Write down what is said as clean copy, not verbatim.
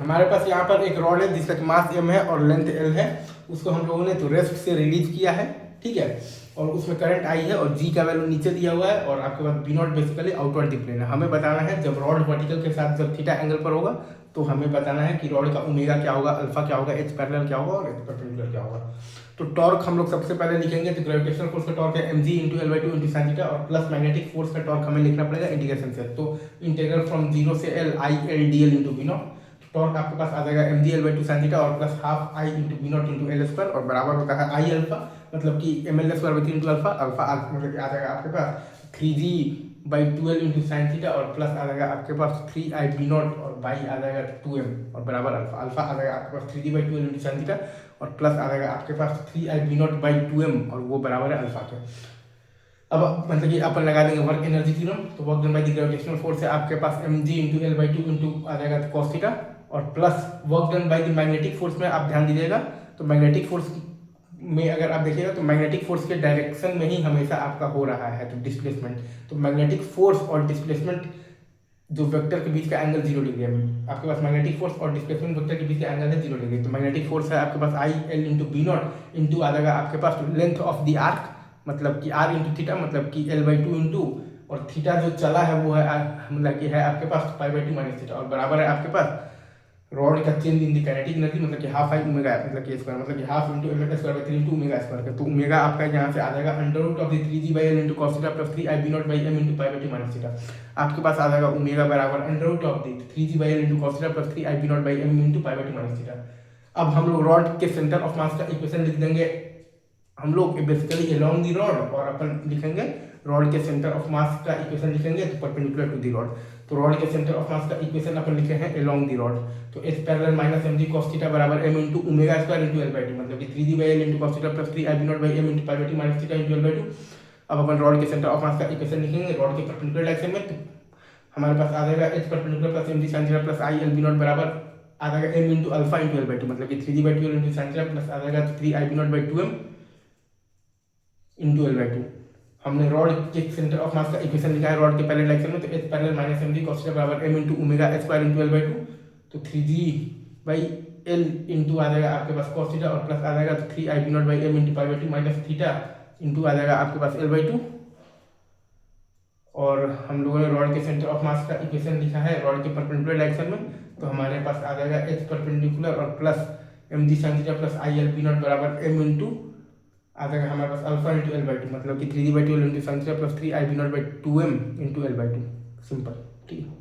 हमारे पास यहाँ पर एक रॉड है जिसका मास m है और लेंथ l है, उसको हम लोगों ने तो रेस्ट से रिलीज किया है, ठीक है, और उसमें करंट I है और G का वैल्यू नीचे दिया हुआ है और आपके पास B0 बेसिकली आउटवर्ड दी प्लेन है। हमें बताना है जब रॉड वर्टिकल के साथ जब थीटा एंगल पर होगा तो हमें बताना है कि रॉड का ओमेगा क्या होगा, अल्फा क्या होगा, एच पैरेलल क्या होगा और एच परपेंडिकुलर क्या होगा। तो टॉर्क हम लोग सबसे पहले लिखेंगे तो ग्रेविटेशनल फोर्स का टॉर्क है mg into L/2 into sine theta और प्लस मैग्नेटिक फोर्स का टॉर्क हमें लिखना पड़ेगा इंटीग्रेशन से। तो इंटीग्रल फ्रॉम 0 से L I L dl into V0, torque आपके पास आ जाएगा mg L/2 साइन थीटा और plus half I into V0 into L square और बराबर होता है I अल्फा, मतलब कि ml square 3 into alpha, alpha मतलब कि आ जाएगा आपके पास 3g/12 इंटू साइन थीटा और प्लस आ जाएगा आपके पास 3I V0 और बाई आ जाएगा 2m और बराबर अल्फा, अल्फा आ जाएगा आपके पास 3g/12 इंटू साइन थीटा और प्लस आ जाएगा आपके पास 3I V0/2m और वो बराबर है अल्फा के। अब मतलब कि अपन लगा देंगे वर्क एनर्जी थ्योरम, तो work done by the gravitational force है आपके पास mg इंटू L/2 इंटू आ जाएगा cos थीटा और plus work done by the magnetic force में आप ध्यान दीजिएगा, तो मैग्नेटिक फोर्स में अगर आप देखिएगा तो मैग्नेटिक फोर्स के डायरेक्शन में ही हमेशा आपका हो रहा है तो डिस्प्लेसमेंट, तो मैग्नेटिक फोर्स और डिस्प्लेसमेंट जो वेक्टर के बीच का एंगल 0 डिग्री है, आपके पास मैग्नेटिक फोर्स और डिस्प्लेसमेंट वेक्टर के बीच का एंगल है 0 डिग्री। तो मैग्नेटिक फोर्स है आपके पास I L into B0 into आ जाएगा आपके पास लेंथ ऑफ द आर्क, मतलब कि r इंटू थीटा, मतलब कि L/2 इंटू और थीटा जो चला है वो है मतलब कि है आपके पास π/2 माइनस थीटा और बराबर है आपके पास रॉड का change in the kinetic energy, मतलब कि हाफ I ओमेगा मतलब कि स्क्वायर, मतलब कि half into ml square 3 into omega square का। तो ओमेगा आपका यहाँ से आ जाएगा under root of the 3g/L into cos theta plus 3I V0/m into π/2 minus theta. आपके पास आ जाएगा ओमेगा बराबर under root of the 3g/L into cos theta plus 3I V0/m into π/2 minus theta. अब हम लोग रॉड के सेंटर ऑफ मास का इक्वेशन लिख देंगे, हम लोग बेसिकली अलोंग दी रॉड और अपन लिखेंगे रॉड के सेंटर ऑफ मास का इक्वेशन लिखेंगे तो परपेंडिकुलर टू दी रॉड। तो रॉड के सेंटर ऑफ मास का इक्वेशन अपन लिखे हैं अलोंग दी रॉड, तो H parallel minus mg cos theta बराबर m into omega square into L/2, मतलब कि 3g/L into cos theta plus 3I V0/m into π/2 minus theta into L/2। अब अपन रॉड के सेंटर ऑफ मास का equation लिखेंगे rod के परपेंडिकुलर डायरेक्शन में, तो हमारे पास आ जाएगा h perpendicular plus mg sin theta plus I L V0 बराबर आ जाएगा m into alpha into L/2, मतलब कि 3g/12 into sin theta plus आ जाएगा 3I V0/2m इंटू L/2। हमने रॉड के सेंटर ऑफ मास का इक्वेशन लिखा है रॉड के पैरेलल डायरेक्शन में, तो h parallel minus mg cos theta बराबर m into omega square into L/2, तो 3g/L इंटू आ जाएगा आपके पास cos थीटा और प्लस आ जाएगा 3I V0/m into π/2 minus theta into आ जाएगा आपके पास L/2। और हम लोगों ने रॉड के सेंटर ऑफ मास का इक्वेशन लिखा है रॉड के परपेंडिकुलर डायरेक्शन में, तो हमारे पास आ जाएगा h परपेंडिकुलर और plus mg sin theta plus I L V0 बराबर m इंटू आ जाएगा हमारे पास अल्फा इंटू L/2, मतलब कि 3g/12 into sin theta plus 3I V0/2m into L/2, simple, ठीक है।